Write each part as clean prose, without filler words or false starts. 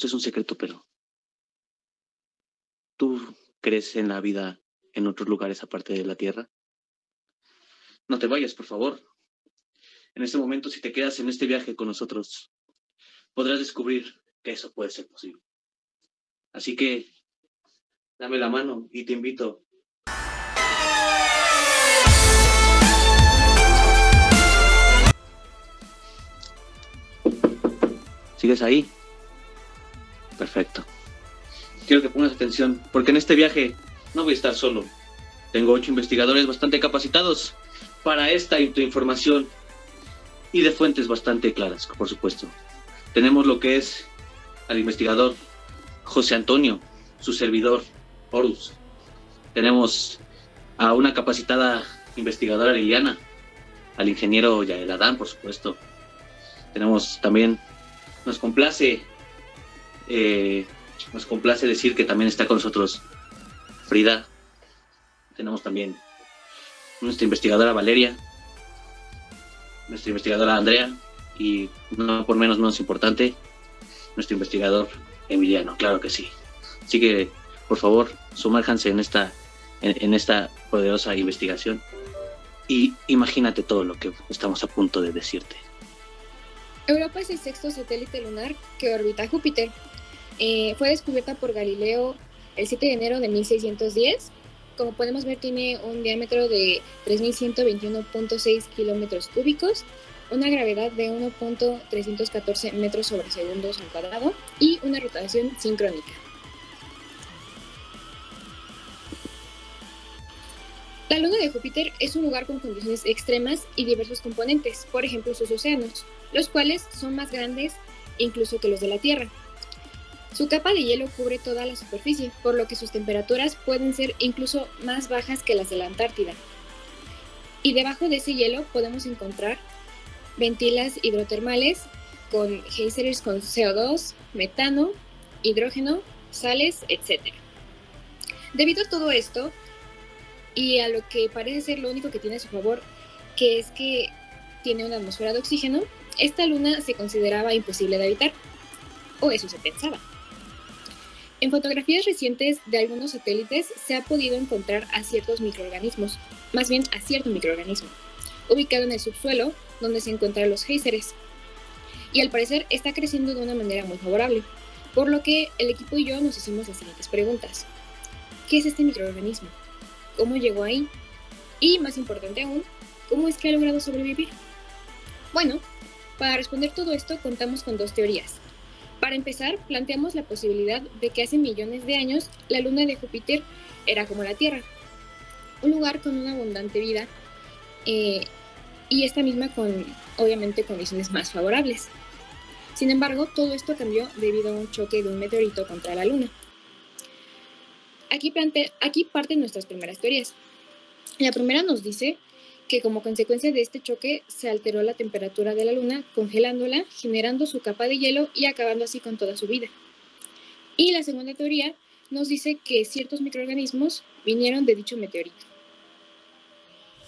esto es un secreto, pero ¿tú crees en la vida en otros lugares aparte de la Tierra? No te vayas, por favor. En este momento, si te quedas en este viaje con nosotros, podrás descubrir que eso puede ser posible. Así que dame la mano y te invito. ¿Sigues ahí? Perfecto. Quiero que pongas atención, porque en este viaje no voy a estar solo. Tengo 8 investigadores bastante capacitados para esta información y de fuentes bastante claras, por supuesto. Tenemos lo que es al investigador José Antonio, su servidor Horus. Tenemos a una capacitada investigadora Liliana, al ingeniero Yael Adán, por supuesto. Tenemos también, nos complace decir que también está con nosotros Frida. Tenemos también nuestra investigadora Valeria, nuestra investigadora Andrea y, no por menos importante, nuestro investigador Emiliano, claro que sí. Así que, por favor, sumérjanse en esta poderosa investigación y imagínate todo lo que estamos a punto de decirte. Europa es el sexto satélite lunar que orbita Júpiter. Fue descubierta por Galileo el 7 de enero de 1610. Como podemos ver, tiene un diámetro de 3.121.6 kilómetros cúbicos, una gravedad de 1.314 metros sobre segundos al cuadrado y una rotación sincrónica. La luna de Júpiter es un lugar con condiciones extremas y diversos componentes, por ejemplo sus océanos, los cuales son más grandes incluso que los de la Tierra. Su capa de hielo cubre toda la superficie, por lo que sus temperaturas pueden ser incluso más bajas que las de la Antártida. Y debajo de ese hielo podemos encontrar ventilas hidrotermales con géiseres con CO2, metano, hidrógeno, sales, etc. Debido a todo esto, y a lo que parece ser lo único que tiene a su favor, que es que tiene una atmósfera de oxígeno, esta luna se consideraba imposible de habitar, o eso se pensaba. En fotografías recientes de algunos satélites se ha podido encontrar a ciertos microorganismos, más bien a cierto microorganismo, ubicado en el subsuelo, donde se encuentran los géiseres. Y al parecer está creciendo de una manera muy favorable, por lo que el equipo y yo nos hicimos las siguientes preguntas. ¿Qué es este microorganismo? ¿Cómo llegó ahí? Y, más importante aún, ¿cómo es que ha logrado sobrevivir? Bueno, para responder todo esto contamos con 2 teorías. Para empezar, planteamos la posibilidad de que hace millones de años la luna de Júpiter era como la Tierra, un lugar con una abundante vida y esta misma con, obviamente, condiciones más favorables. Sin embargo, todo esto cambió debido a un choque de un meteorito contra la luna. Aquí parten nuestras primeras teorías. La primera nos dice que como consecuencia de este choque se alteró la temperatura de la luna, congelándola, generando su capa de hielo y acabando así con toda su vida. Y la segunda teoría nos dice que ciertos microorganismos vinieron de dicho meteorito.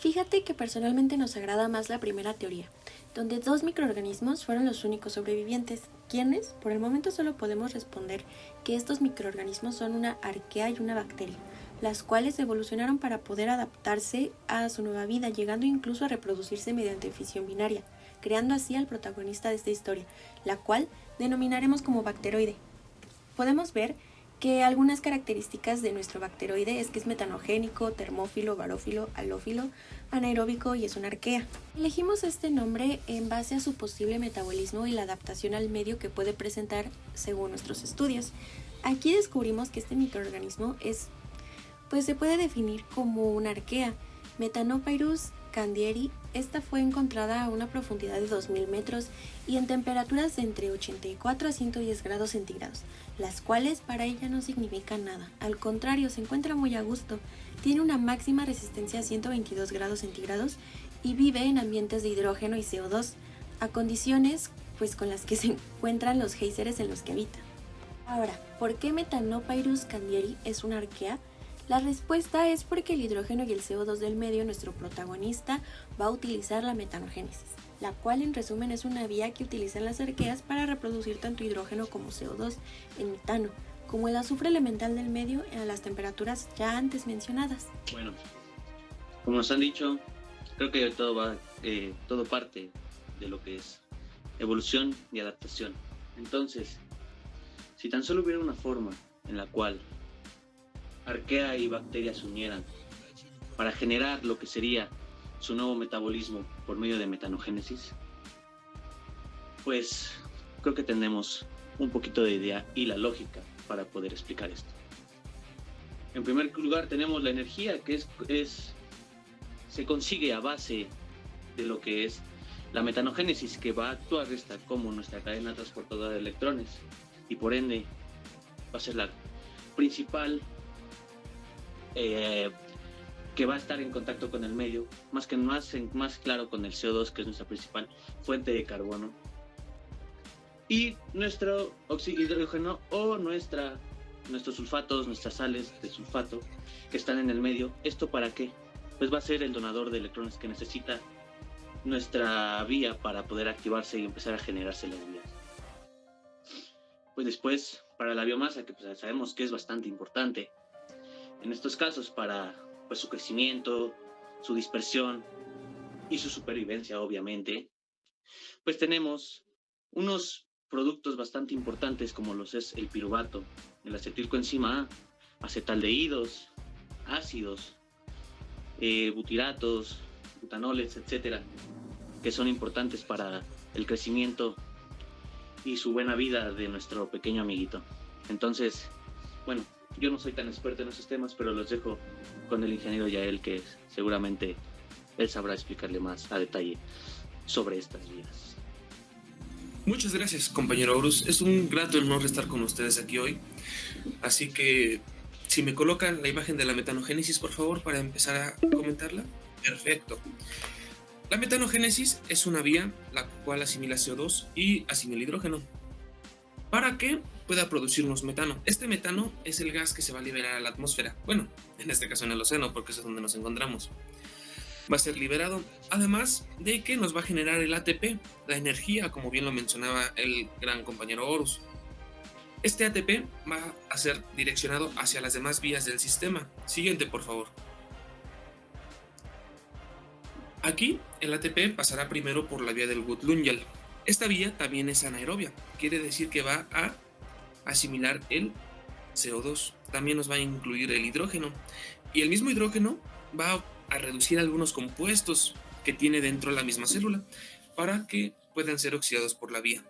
Fíjate que personalmente nos agrada más la primera teoría, donde 2 microorganismos fueron los únicos sobrevivientes, quienes por el momento solo podemos responder que estos microorganismos son una arquea y una bacteria, las cuales evolucionaron para poder adaptarse a su nueva vida, llegando incluso a reproducirse mediante fisión binaria, creando así al protagonista de esta historia, la cual denominaremos como bacteroide. Podemos ver que algunas características de nuestro bacteroide es que es metanogénico, termófilo, barófilo, halófilo, anaeróbico y es una arquea. Elegimos este nombre en base a su posible metabolismo y la adaptación al medio que puede presentar según nuestros estudios. Aquí descubrimos que este microorganismo se puede definir como una arquea, Methanopyrus candieri. Esta fue encontrada a una profundidad de 2000 metros y en temperaturas de entre 84 a 110 grados centígrados, las cuales para ella no significan nada. Al contrario, se encuentra muy a gusto. Tiene una máxima resistencia a 122 grados centígrados y vive en ambientes de hidrógeno y CO2, a condiciones con las que se encuentran los géiseres en los que habita. Ahora, ¿por qué Methanopyrus candieri es una arquea? La respuesta es porque el hidrógeno y el CO2 del medio, nuestro protagonista, va a utilizar la metanogénesis. la cual en resumen es una vía que utilizan las arqueas para reproducir tanto hidrógeno como CO2 en metano, como el azufre elemental del medio a las temperaturas ya antes mencionadas. Bueno, como nos han dicho, creo que todo parte de lo que es evolución y adaptación. Entonces, si tan solo hubiera una forma en la cual arquea y bacterias se unieran para generar lo que sería su nuevo metabolismo por medio de metanogénesis, pues creo que tenemos un poquito de idea y la lógica para poder explicar esto. En primer lugar tenemos la energía que se consigue a base de lo que es la metanogénesis, que va a actuar como nuestra cadena transportadora de electrones y por ende va a ser la principal que va a estar en contacto con el medio, más claro con el CO2, que es nuestra principal fuente de carbono, y nuestro hidrógeno o nuestros sulfatos, nuestras sales de sulfato que están en el medio. ¿Esto para qué? Pues va a ser el donador de electrones que necesita nuestra vía para poder activarse y empezar a generarse las vías. Pues después, para la biomasa, que pues sabemos que es bastante importante en estos casos para pues su crecimiento, su dispersión y su supervivencia, obviamente, pues tenemos unos productos bastante importantes como los es el piruvato, el acetilcoenzima A, acetaldehídos, ácidos, butiratos, butanoles, etcétera, que son importantes para el crecimiento y su buena vida de nuestro pequeño amiguito. Entonces, bueno, yo no soy tan experto en esos temas, pero los dejo con el ingeniero Yael, que seguramente él sabrá explicarle más a detalle sobre estas vías. Muchas gracias, compañero Horus. Es un grato honor estar con ustedes aquí hoy. Así que, si me colocan la imagen de la metanogénesis, por favor, para empezar a comentarla. Perfecto. La metanogénesis es una vía la cual asimila CO2 y asimila hidrógeno para que pueda producirnos metano. Este metano es el gas que se va a liberar a la atmósfera. Bueno, en este caso en el océano, porque es donde nos encontramos. Va a ser liberado, además de que nos va a generar el ATP, la energía, como bien lo mencionaba el gran compañero Horus. Este ATP va a ser direccionado hacia las demás vías del sistema. Siguiente, por favor. Aquí, el ATP pasará primero por la vía del Wood-Lungel. Esta vía también es anaerobia, quiere decir que va a asimilar el CO2. También nos va a incluir el hidrógeno. Y el mismo hidrógeno va a reducir algunos compuestos que tiene dentro de la misma célula para que puedan ser oxidados por la vía.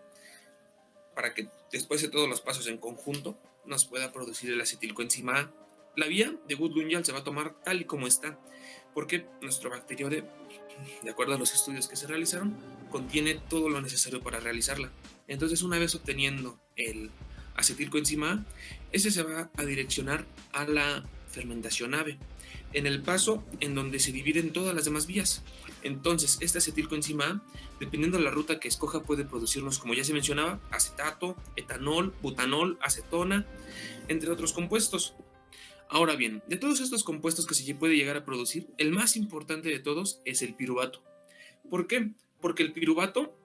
Para que después de todos los pasos en conjunto nos pueda producir el acetilcoenzima A. La vía de Wood-Lungel se va a tomar tal y como está, porque nuestro bacteriode, de acuerdo a los estudios que se realizaron, contiene todo lo necesario para realizarla. Entonces, una vez obteniendo el acetilcoenzima A, ese se va a direccionar a la fermentación ave, en el paso en donde se dividen todas las demás vías. Entonces, este acetilcoenzima A, dependiendo de la ruta que escoja, puede producirnos, como ya se mencionaba, acetato, etanol, butanol, acetona, entre otros compuestos. Ahora bien, de todos estos compuestos que se puede llegar a producir, el más importante de todos es el piruvato. ¿Por qué? Porque el piruvato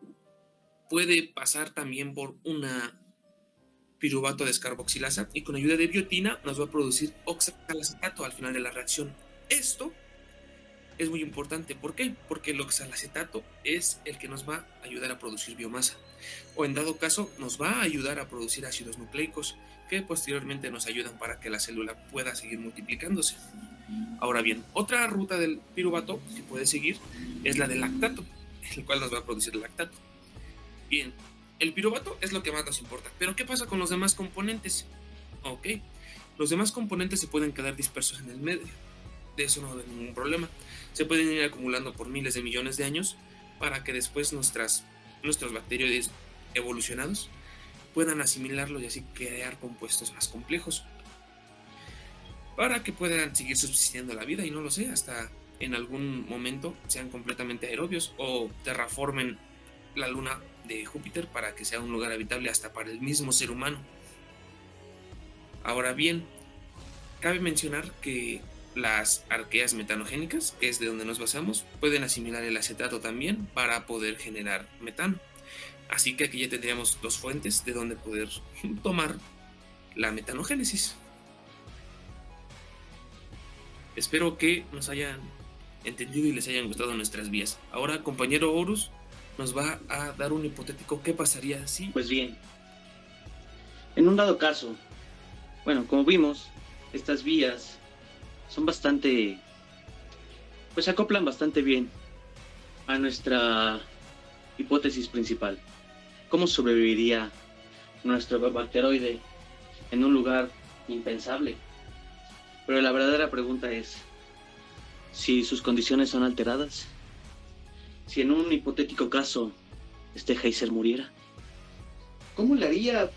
puede pasar también por una piruvato descarboxilasa y con ayuda de biotina nos va a producir oxalacetato al final de la reacción. Esto es muy importante. ¿Por qué? Porque el oxalacetato es el que nos va a ayudar a producir biomasa, o en dado caso nos va a ayudar a producir ácidos nucleicos que posteriormente nos ayudan para que la célula pueda seguir multiplicándose. Ahora bien, otra ruta del piruvato que puede seguir es la del lactato, el cual nos va a producir el lactato. Bien, el piruvato es lo que más nos importa, pero ¿qué pasa con los demás componentes? Ok, los demás componentes se pueden quedar dispersos en el medio. De eso no hay ningún problema. Se pueden ir acumulando por miles de millones de años para que después nuestros bacterioides evolucionados puedan asimilarlo y así crear compuestos más complejos para que puedan seguir subsistiendo la vida y no lo sé, hasta en algún momento sean completamente aerobios o terraformen la luna de Júpiter para que sea un lugar habitable hasta para el mismo ser humano. Ahora bien, cabe mencionar que las arqueas metanogénicas, que es de donde nos basamos, pueden asimilar el acetato también para poder generar metano. Así que aquí ya tendríamos dos fuentes de donde poder tomar la metanogénesis. Espero que nos hayan entendido y les hayan gustado nuestras vías. Ahora, compañero Horus nos va a dar un hipotético qué pasaría si... Pues bien, en un dado caso, bueno, como vimos, estas vías son bastante, pues se acoplan bastante bien a nuestra hipótesis principal. ¿Cómo sobreviviría nuestro bacteroide en un lugar impensable? Pero la verdadera pregunta es, si sus condiciones son alteradas, si en un hipotético caso este geyser muriera, ¿cómo le haría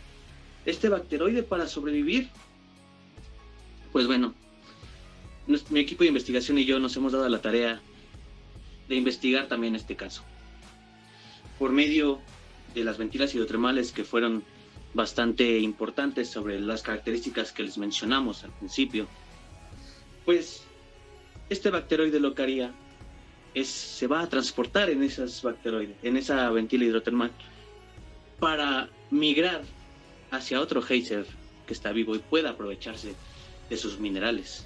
este bacteroide para sobrevivir? Pues bueno, mi equipo de investigación y yo nos hemos dado la tarea de investigar también este caso. Por medio de las ventilas hidrotermales que fueron bastante importantes sobre las características que les mencionamos al principio, pues este bacteroide lo que haría es, se va a transportar en esas bacteroides, en esa ventila hidrotermal, para migrar hacia otro geyser que está vivo y pueda aprovecharse de sus minerales.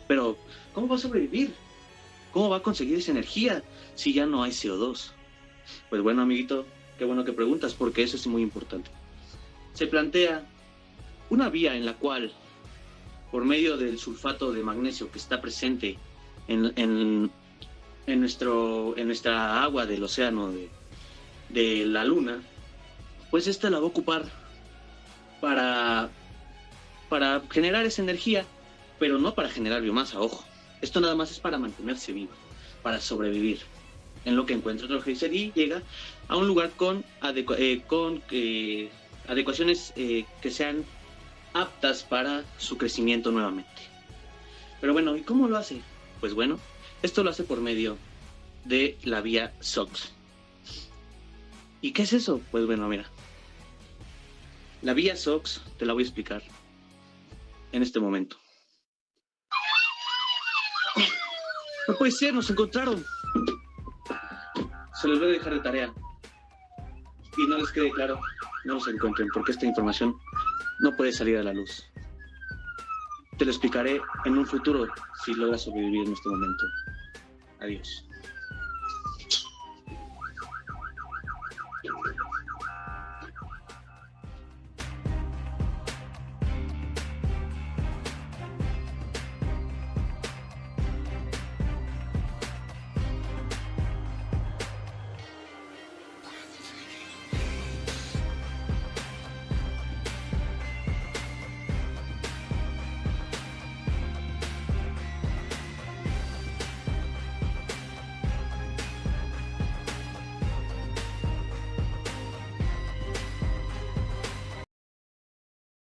Pero, ¿cómo va a sobrevivir? ¿Cómo va a conseguir esa energía si ya no hay CO2? Pues bueno, amiguito, qué bueno que preguntas, porque eso es muy importante. Se plantea una vía en la cual, por medio del sulfato de magnesio que está presente en nuestra agua del océano de la luna, pues esta la va a ocupar para generar esa energía, pero no para generar biomasa, ojo. Esto nada más es para mantenerse viva, para sobrevivir, en lo que encuentra otro geyser y llega a un lugar con adecuaciones que sean aptas para su crecimiento nuevamente. Pero bueno, ¿y cómo lo hace? Pues bueno, esto lo hace por medio de la vía SOX. ¿Y qué es eso? Pues bueno, mira. La vía SOX te la voy a explicar en este momento. No puede ser, nos encontraron. Se los voy a dejar de tarea. Y no les quede claro, no los encuentren, porque esta información no puede salir a la luz. Te lo explicaré en un futuro si logras sobrevivir en este momento. Adiós.